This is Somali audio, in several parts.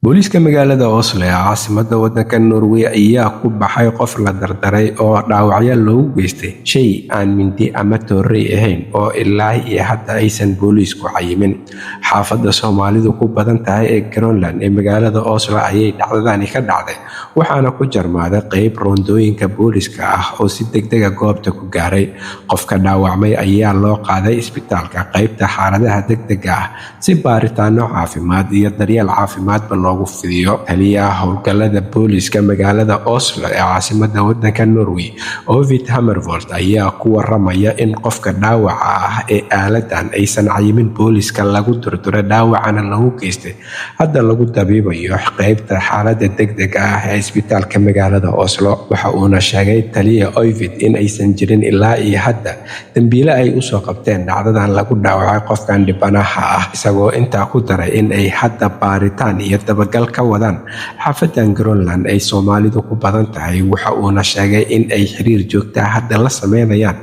booliiska magaalada Oslo ee caasimadda waddanka Norway ayaa ku baxay qof la dardaray oo dhaawacyo loogu geystay shay aan mindi ama toorey ahayn oo ilaa iyo hadda aysan booliisku cayimin. Xaafadda Soomaalidu ku badan tahay ee Greenland ee magaalada Oslo ayay dhacdadani ka dhacday, waxaana ku jarmaaday qayb roondooyinka booliiska ah oo si degdeg ah goobta ku gaaray. Qofka dhaawacmay ayaa loo qaaday isbitaalka qaybta xaaladaha degdegga ah si baaritaanno caafimaad iyo daryeel caafimaadba loogu fidiyo. Taliyaha howlgallada booliiska magaalada Oslo ee caasimadda waddanka Norway, Ovid Hammervold, ayaa ku waramaya in qofka dhaawaca ah ee aaladan aysan cayimin booliiska lagu durduray dhaawacana lagu geystay hadda lagu dabiibayo qaybta xaaladda degdegga ah ee isbitaalka magaalada Oslo. Waxa uuna sheegay taliya Ovid in aysan jirin ilaa iyo hadda dambiile ay usoo qabteen dhacdadan lagu dhaawacay qofkan dhibanaha ah, isagoo intaa ku daray in ay hadda baaritaan iyo dabagal ka wadaan xaafadan Greenland ay Soomaalidu ku badan tahay. Waxa uuna sheegay in ay xiriir joogto ah hadda la sameynayaan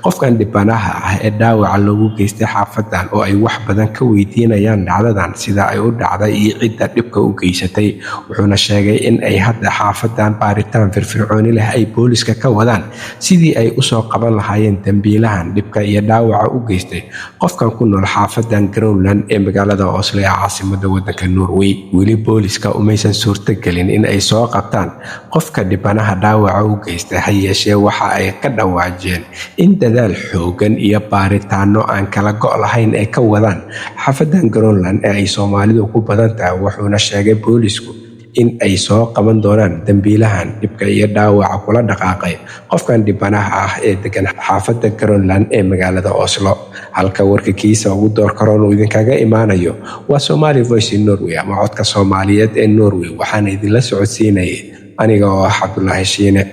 qofkan dhibanaha ah ee dhaawaca loogu geystay xaafadan, oo ay wax badan ka weydiinayaan dhacdadan sida ay u dhacday iyo cidda dhibka u geysatay. Wuxuuna sheegay in ay hadda xaafadan baaritaan firfircooni leh ay booliiska ka wadaan sidii ay usoo qaban lahaayeen dambiilahan dhibka iyo dhaawaca u geystay qofkan ku nool xaafadan Greenland ee magaalada Oslo ee caasimadda waddanka Norway. Weli booliiska umaysan suurtagelin in ay soo qabtaan qofka dhibanaha dhaawaca u geystay, ha yeeshee waxa ay ka dhawaajeen in dadaal xoogan iyo baaritaanno aan kala go' lahayn ay ka wadaan xaafadan Greenland ee ay Soomaalidu ku badan tahay. Wuxuuna sheegay booliisku in ay soo qaban doonaan dambiilahan dhibka iyo dhaawaca kula dhaqaaqay qofkan dhibanaha ah ee degan xaafadda Greenland ee magaalada Oslo. Halka warka kiisa ugu door karoon uu idinkaga imaanayo waa Somali Voice in Norway ama codka Soomaaliyeed ee Norway, waxaana idinla socodsiinayay aniga oo ah Cabdullaahi Shiine.